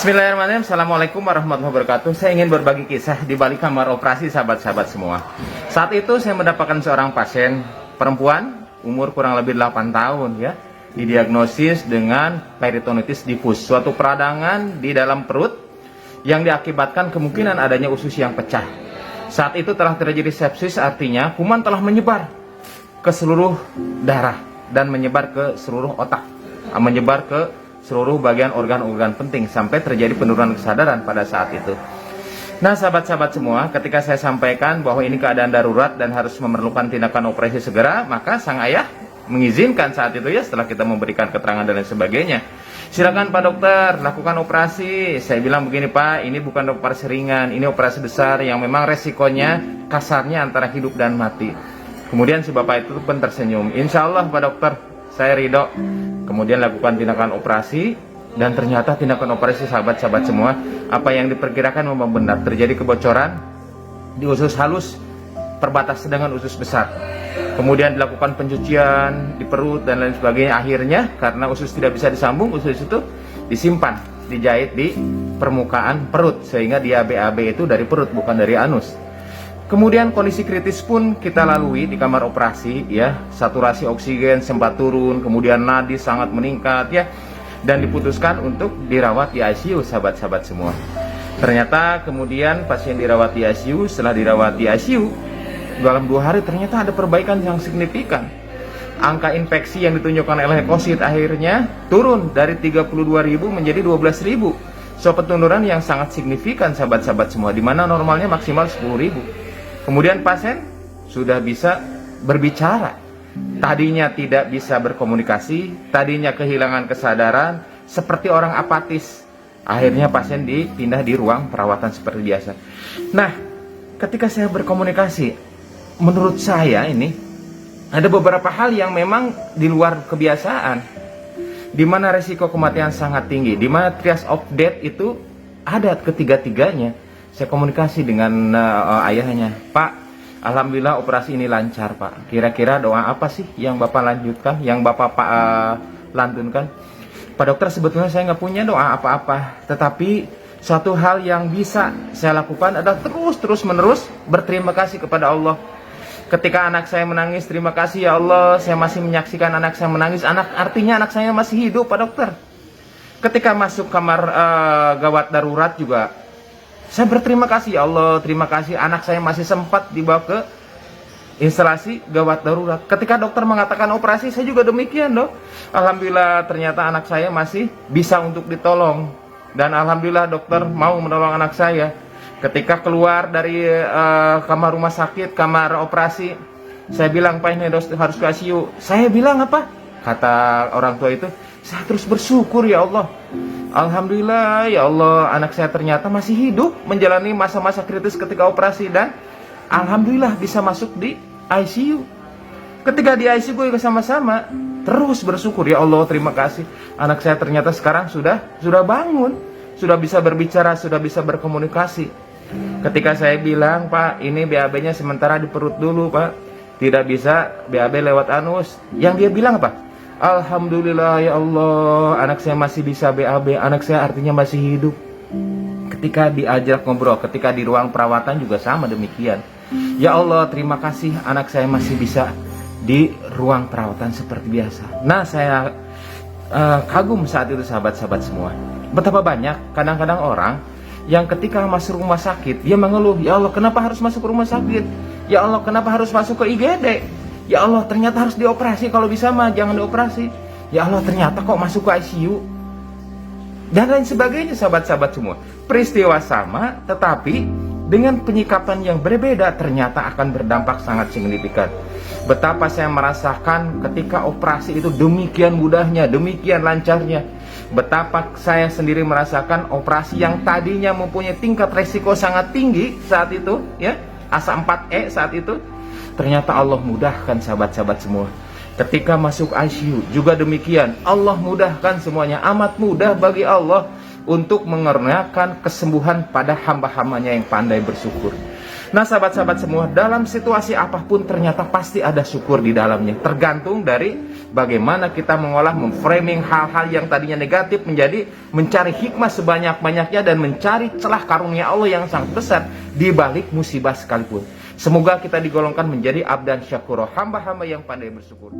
Bismillahirrahmanirrahim. Assalamualaikum warahmatullahi wabarakatuh. Saya ingin berbagi kisah di balik kamar operasi sahabat-sahabat semua. Saat itu saya mendapatkan seorang pasien perempuan umur kurang lebih 8 tahun ya, didiagnosis dengan peritonitis difus, suatu peradangan di dalam perut yang diakibatkan kemungkinan adanya usus yang pecah. Saat itu telah terjadi sepsis, artinya kuman telah menyebar ke seluruh darah dan menyebar ke seluruh otak, menyebar ke seluruh bagian organ-organ penting sampai terjadi penurunan kesadaran pada saat itu. Nah, sahabat-sahabat semua, ketika saya sampaikan bahwa ini keadaan darurat dan harus memerlukan tindakan operasi segera, maka sang ayah mengizinkan saat itu ya, setelah kita memberikan keterangan dan lain sebagainya. Silakan Pak Dokter, lakukan operasi. Saya bilang begini Pak, ini bukan operasi ringan, ini operasi besar yang memang resikonya kasarnya antara hidup dan mati. Kemudian si bapak itu pun tersenyum. Insya Allah Pak Dokter, saya ridho. Kemudian lakukan tindakan operasi, dan ternyata tindakan operasi sahabat-sahabat semua, apa yang diperkirakan memang benar, terjadi kebocoran di usus halus perbatas dengan usus besar. Kemudian dilakukan pencucian di perut dan lain sebagainya. Akhirnya karena usus tidak bisa disambung, usus itu disimpan, dijahit di permukaan perut, sehingga dia BAB itu dari perut bukan dari anus. Kemudian kondisi kritis pun kita lalui di kamar operasi ya, saturasi oksigen sempat turun, kemudian nadi sangat meningkat ya, dan diputuskan untuk dirawat di ICU sahabat-sahabat semua. Ternyata kemudian pasien dirawat di ICU, setelah dirawat di ICU dalam 2 hari ternyata ada perbaikan yang signifikan. Angka infeksi yang ditunjukkan oleh leukosit akhirnya turun dari 32.000 menjadi 12.000. So penurunan yang sangat signifikan sahabat-sahabat semua, di mana normalnya maksimal 10.000. Kemudian pasien sudah bisa berbicara. Tadinya tidak bisa berkomunikasi, tadinya kehilangan kesadaran, seperti orang apatis. Akhirnya pasien dipindah di ruang perawatan seperti biasa. Nah, ketika saya berkomunikasi, menurut saya ini ada beberapa hal yang memang di luar kebiasaan, di mana resiko kematian sangat tinggi, di mana triage of death itu ada ketiga-tiganya. Saya komunikasi dengan ayahnya, Pak, alhamdulillah operasi ini lancar Pak. Kira-kira doa apa sih yang Bapak lanjutkan, yang Bapak lantunkan? Pak Dokter, sebetulnya saya nggak punya doa apa-apa, tetapi suatu hal yang bisa saya lakukan adalah terus menerus berterima kasih kepada Allah. Ketika anak saya menangis, terima kasih ya Allah, saya masih menyaksikan anak saya menangis. Artinya anak saya masih hidup Pak Dokter. Ketika masuk kamar gawat darurat juga, saya berterima kasih ya Allah, terima kasih anak saya masih sempat dibawa ke instalasi gawat darurat. Ketika dokter mengatakan operasi, saya juga demikian dok. Alhamdulillah ternyata anak saya masih bisa untuk ditolong. Dan alhamdulillah dokter mau menolong anak saya. Ketika keluar dari kamar rumah sakit, kamar operasi, saya bilang Pak ini harus ke ICU. Saya bilang apa? Kata orang tua itu, saya terus bersyukur ya Allah. Alhamdulillah ya Allah, anak saya ternyata masih hidup menjalani masa-masa kritis ketika operasi, dan alhamdulillah bisa masuk di ICU. Ketika di ICU gue sama-sama terus bersyukur ya Allah, terima kasih. Anak saya ternyata sekarang sudah bangun, sudah bisa berbicara, sudah bisa berkomunikasi. Ketika saya bilang, Pak, ini BAB-nya sementara di perut dulu, Pak. Tidak bisa BAB lewat anus. Yang dia bilang apa? Alhamdulillah ya Allah, anak saya masih bisa BAB, anak saya artinya masih hidup. Ketika diajak ngobrol, ketika di ruang perawatan juga sama demikian. Ya Allah, terima kasih anak saya masih bisa di ruang perawatan seperti biasa. Nah, saya kagum saat itu sahabat-sahabat semua. Betapa banyak kadang-kadang orang yang ketika masuk rumah sakit, dia mengeluh, ya Allah kenapa harus masuk ke rumah sakit? Ya Allah kenapa harus masuk ke IGD? Ya Allah ternyata harus dioperasi, kalau bisa mah jangan dioperasi. Ya Allah ternyata kok masuk ke ICU, dan lain sebagainya sahabat-sahabat semua. Peristiwa sama tetapi dengan penyikapan yang berbeda ternyata akan berdampak sangat signifikan. Betapa saya merasakan ketika operasi itu demikian mudahnya, demikian lancarnya. Betapa saya sendiri merasakan operasi yang tadinya mempunyai tingkat resiko sangat tinggi saat itu ya, asa 4E saat itu, ternyata Allah mudahkan sahabat-sahabat semua. Ketika masuk ICU juga demikian, Allah mudahkan semuanya, amat mudah bagi Allah. untuk mengernakan kesembuhan pada hamba-hambanya yang pandai bersyukur. Nah sahabat-sahabat semua, dalam situasi apapun ternyata pasti ada syukur di dalamnya. Tergantung dari bagaimana kita mengolah, memframing hal-hal yang tadinya negatif menjadi mencari hikmah sebanyak-banyaknya dan mencari celah karunia Allah yang sangat besar di balik musibah sekalipun. Semoga kita digolongkan menjadi abdan syakuro, hamba-hamba yang pandai bersyukur.